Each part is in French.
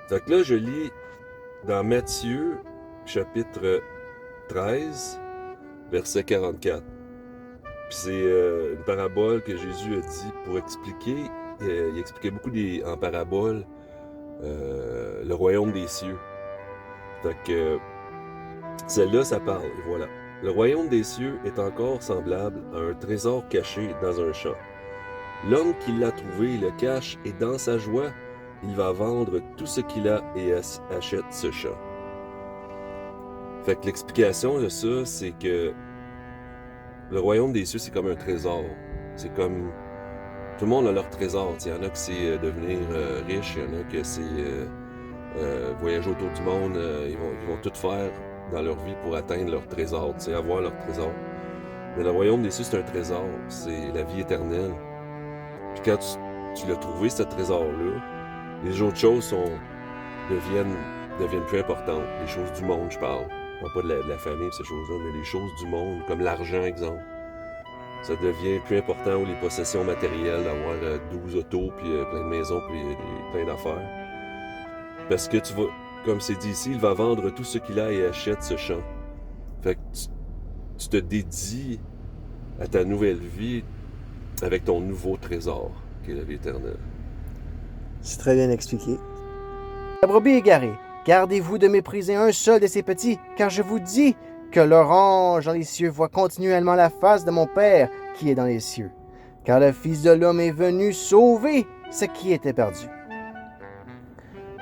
Fait que là, je lis dans Matthieu, chapitre 13, verset 44. Puis c'est une parabole que Jésus a dit pour expliquer. Il expliquait beaucoup en paraboles le royaume des cieux. Fait que celle-là, ça parle, et voilà. Le royaume des cieux est encore semblable à un trésor caché dans un champ. L'homme qui l'a trouvé le cache et dans sa joie, il va vendre tout ce qu'il a et achète ce champ. Fait que l'explication de ça, c'est que le royaume des cieux, c'est comme un trésor. C'est comme... Tout le monde a leur trésor. Il y en a que c'est devenir riche, il y en a que c'est voyager autour du monde. Ils vont tout faire dans leur vie pour atteindre leur trésor, avoir leur trésor. Mais le royaume des cieux, c'est un trésor. C'est la vie éternelle. Puis quand tu l'as trouvé, ce trésor-là, les autres choses deviennent plus importantes. Les choses du monde, je parle. Pas de la famille, ces choses-là, mais les choses du monde, comme l'argent, exemple. Ça devient plus important, ou les possessions matérielles, d'avoir 12 autos, puis plein de maisons, puis plein d'affaires. Parce que tu vas, comme c'est dit ici, il va vendre tout ce qu'il a et achète ce champ. Fait que tu te dédies à ta nouvelle vie avec ton nouveau trésor, qui est la vie éternelle. C'est très bien expliqué. La brebis égarée, gardez-vous de mépriser un seul de ces petits, car je vous dis que leur ange dans les cieux voit continuellement la face de mon Père qui est dans les cieux. Car le Fils de l'homme est venu sauver ce qui était perdu.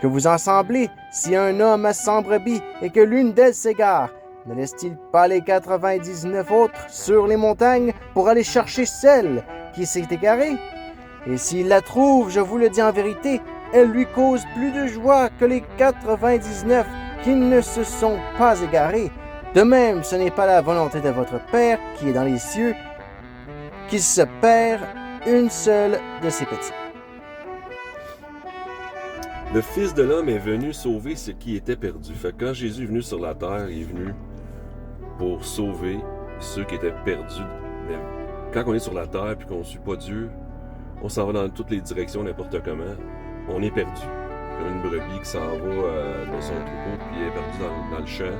Que vous en semblez, si un homme a 100 brebis et que l'une d'elles s'égare, ne laisse-t-il pas les 99 autres sur les montagnes pour aller chercher celle qui s'est égarée? Et s'il la trouve, je vous le dis en vérité, elle lui cause plus de joie que les 99 qui ne se sont pas égarés. De même, ce n'est pas la volonté de votre Père qui est dans les cieux qu'il se perd une seule de ses petits. Le Fils de l'homme est venu sauver ce qui était perdu. Fait que quand Jésus est venu sur la terre, il est venu pour sauver ceux qui étaient perdus. Mais quand on est sur la terre et qu'on ne suit pas Dieu, on s'en va dans toutes les directions, n'importe comment, on est perdu. Comme une brebis qui s'en va dans son troupeau puis elle est perdue dans le champ.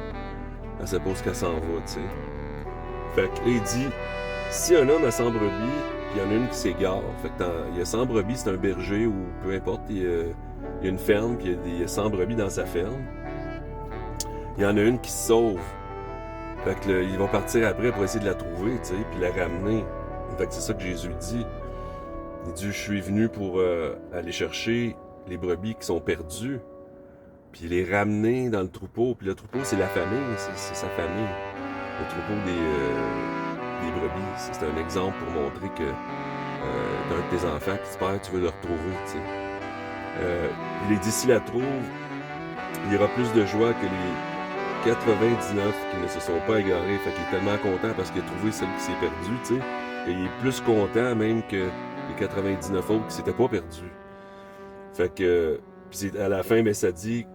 Elle sait pas où qu'elle s'en va, tu sais. Fait que là, il dit, si un homme a 100 brebis, puis il y en a une qui s'égare, fait que il y a 100 brebis, c'est un berger ou peu importe, il y a une ferme, puis il y a 100 brebis dans sa ferme. Il y en a une qui se sauve. Fait que ils vont partir après pour essayer de la trouver, tu sais, puis la ramener. Fait que c'est ça que Jésus dit. Il dit, je suis venu pour aller chercher les brebis qui sont perdues, puis les ramener dans le troupeau. Puis le troupeau, c'est la famille, c'est sa famille. Le troupeau des brebis, c'est un exemple pour montrer que d'un de tes enfants qui se perd, tu veux le retrouver, tu sais. Il est dit, s'il la trouve, il y aura plus de joie que les 99 qui ne se sont pas égarés. Fait qu'il est tellement content parce qu'il a trouvé celle qui s'est perdue, tu sais. Et il est plus content même que les 99 autres qui s'étaient pas perdus. Fait que, puis à la fin, ben, ça dit,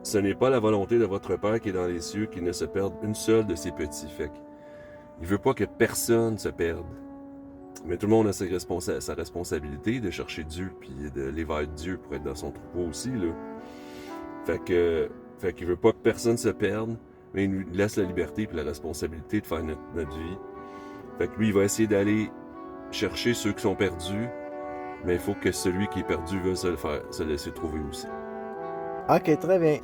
ce n'est pas la volonté de votre Père qui est dans les cieux qu'il ne se perde une seule de ses petits. Fait qu'il veut pas que personne se perde. Mais tout le monde a sa responsabilité de chercher Dieu puis d'aller vers Dieu pour être dans son troupeau aussi, là. Fait qu'il veut pas que personne se perde, mais il nous laisse la liberté et la responsabilité de faire notre vie. Fait que lui, il va essayer d'aller chercher ceux qui sont perdus, mais il faut que celui qui est perdu veuille se laisser trouver aussi. Ok, très bien.